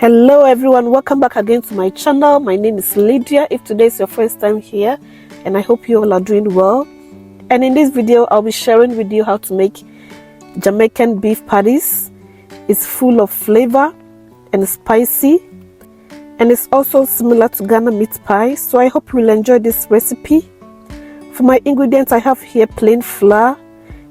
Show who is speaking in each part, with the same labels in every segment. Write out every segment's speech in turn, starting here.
Speaker 1: Hello everyone, welcome back again to my channel. My name is Lydia. If today is your first time here, and I hope you all are doing well. And in this video I'll be sharing with you how to make Jamaican beef patties. It's full of flavor and spicy, and it's also similar to Ghana meat pie, so I hope you will enjoy this recipe. For my ingredients, I have here plain flour,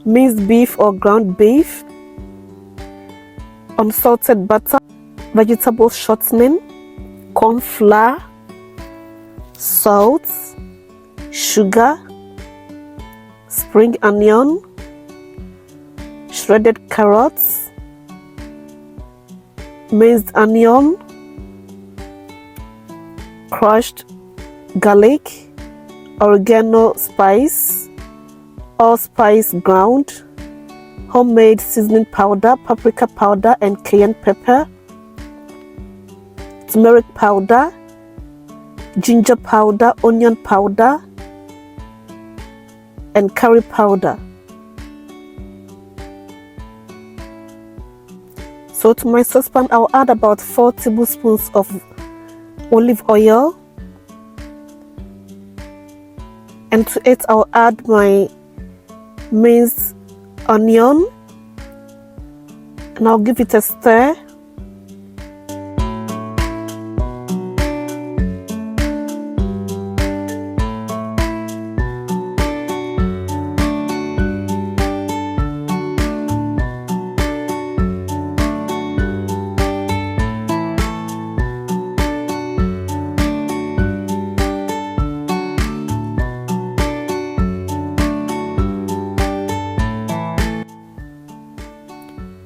Speaker 1: minced beef or ground beef, unsalted butter, vegetable shortening, corn flour, salt, sugar, spring onion, shredded carrots, minced onion, crushed garlic, oregano spice, allspice ground, homemade seasoning powder, paprika powder and cayenne pepper, turmeric powder, ginger powder, onion powder and curry powder. So to my saucepan I'll add about 4 tablespoons of olive oil, and to it I'll add my minced onion and I'll give it a stir.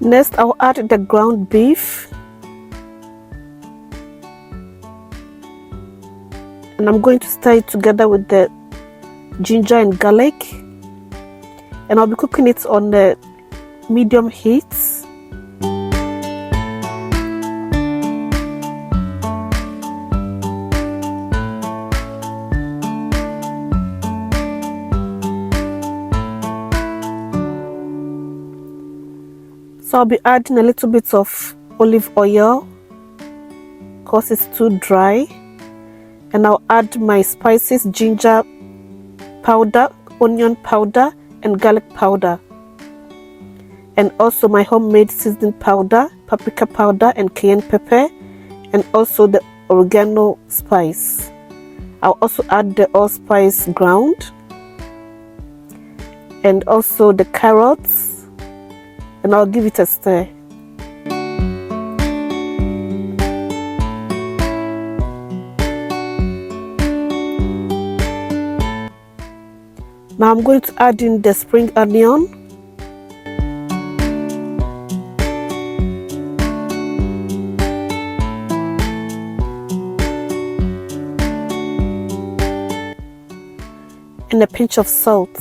Speaker 1: Next, I'll add the ground beef, and I'm going to stir it together with the ginger and garlic, and I'll be cooking it on the medium heat. So I'll be adding a little bit of olive oil because it's too dry, and I'll add my spices, ginger powder, onion powder and garlic powder, and also my homemade seasoning powder, paprika powder and cayenne pepper, and also the oregano spice. I'll also add the allspice ground and also the carrots, and I'll give it a stir. Now I'm going to add in the spring onion, and a pinch of salt.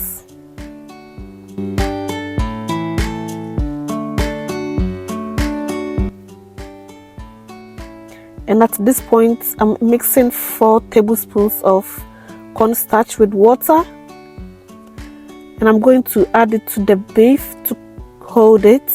Speaker 1: And at this point, I'm mixing 4 tablespoons of cornstarch with water, and I'm going to add it to the beef to hold it.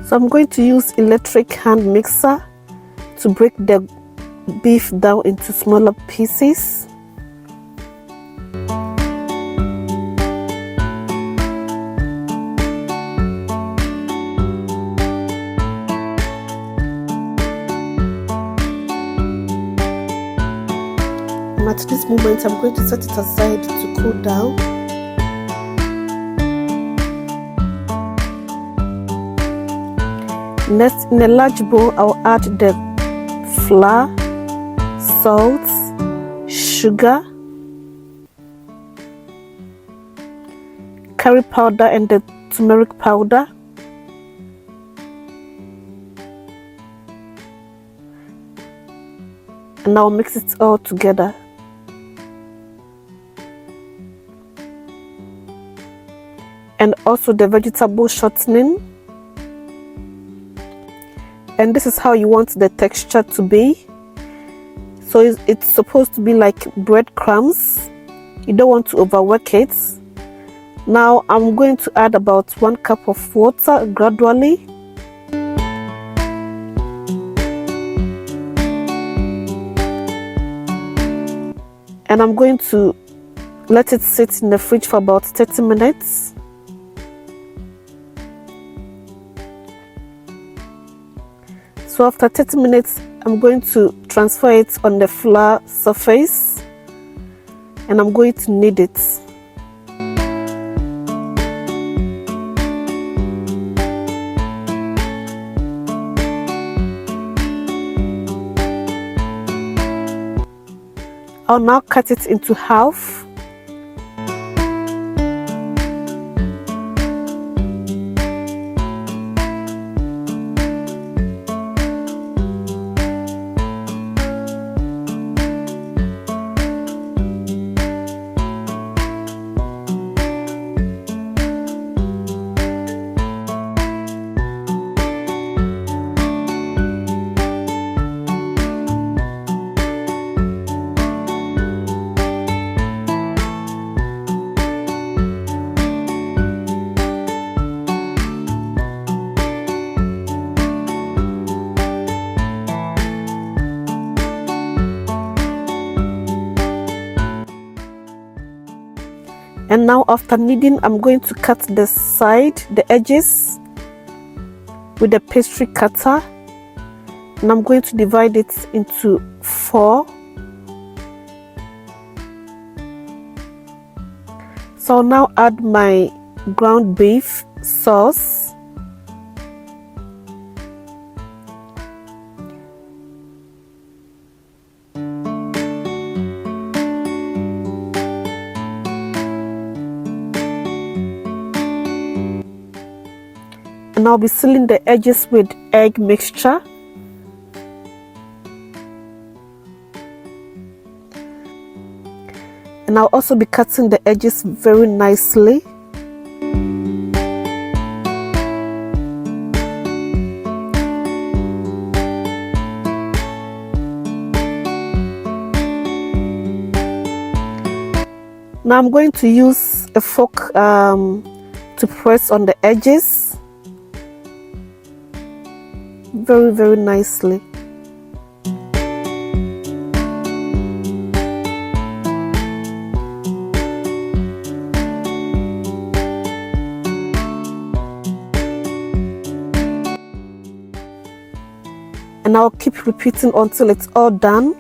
Speaker 1: So I'm going to use electric hand mixer to break the beef down into smaller pieces. And at this moment I'm going to set it aside to cool down. Next, in a large bowl, I'll add the flour, salt, sugar, curry powder and the turmeric powder, and now mix it all together. And also the vegetable shortening. And this is how you want the texture to be. So it's supposed to be like breadcrumbs. You don't want to overwork it. Now I'm going to add about 1 cup of water gradually. And I'm going to let it sit in the fridge for about 30 minutes. So after 30 minutes, I'm going to transfer it on the flour surface and I'm going to knead it. I'll now cut it into half. And now after kneading, I'm going to cut the edges with the pastry cutter, and I'm going to divide it into 4. So I'll now add my ground beef sauce. And I'll be sealing the edges with egg mixture. And I'll also be cutting the edges very nicely. Now I'm going to use a fork to press on the edges very nicely. And I'll keep repeating until it's all done.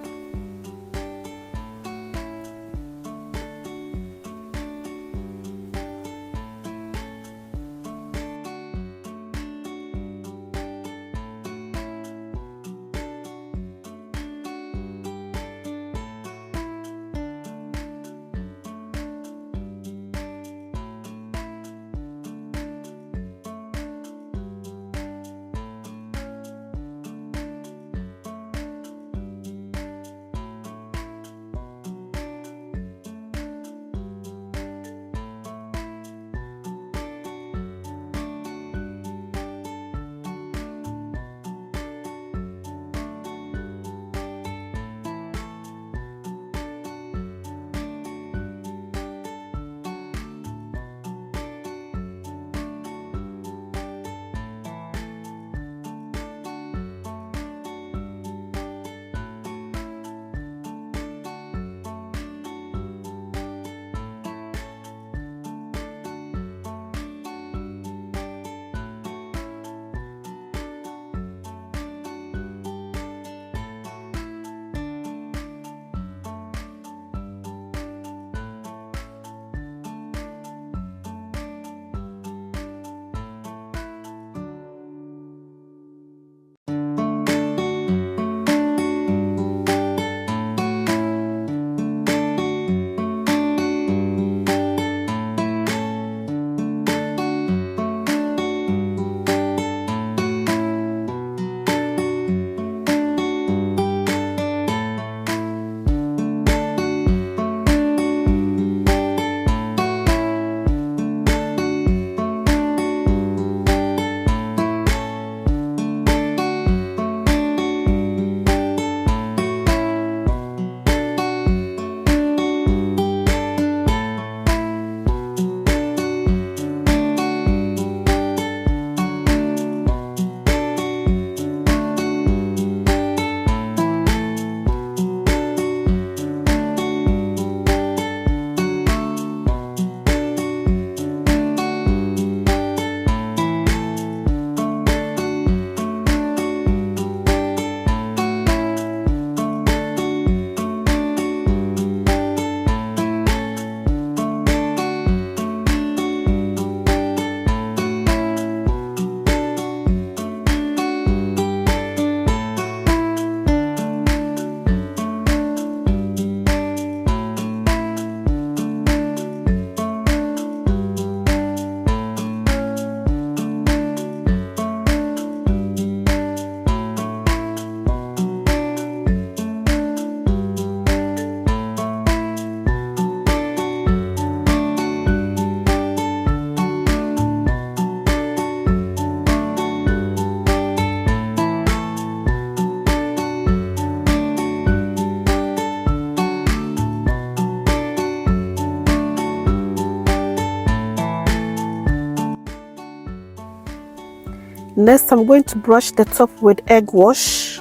Speaker 1: Next, I'm going to brush the top with egg wash.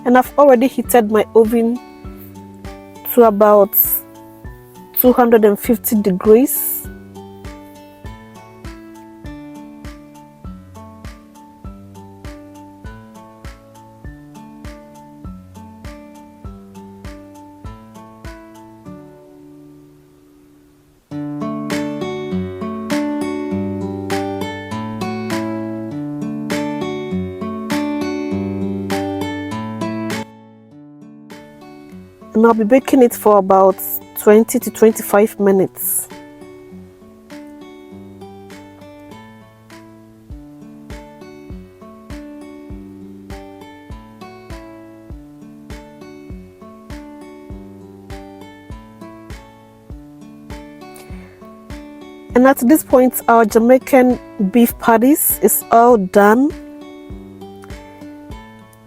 Speaker 1: And I've already heated my oven to about 250 degrees. And I'll be baking it for about 20 to 25 minutes. And at this point, our Jamaican beef patties is all done,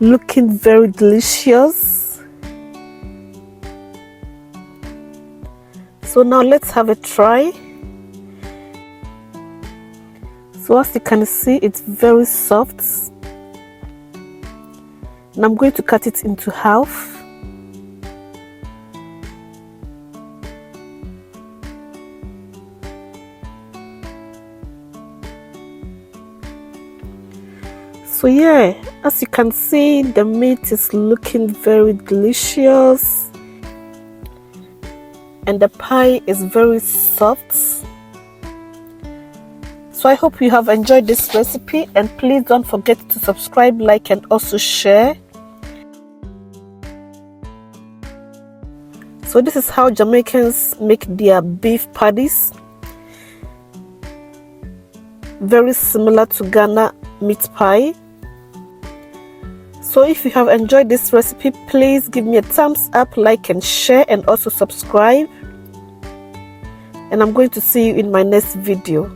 Speaker 1: looking very delicious. So now let's have a try. So as you can see, it's very soft, and I'm going to cut it into half. So yeah, as you can see, the meat is looking very delicious and the pie is very soft. So I hope you have enjoyed this recipe, and please don't forget to subscribe, like, and also share. So this is how Jamaicans make their beef patties. Very similar to Ghana meat pie. So if you have enjoyed this recipe, please give me a thumbs up, like and share, and also subscribe. And I'm going to see you in my next video.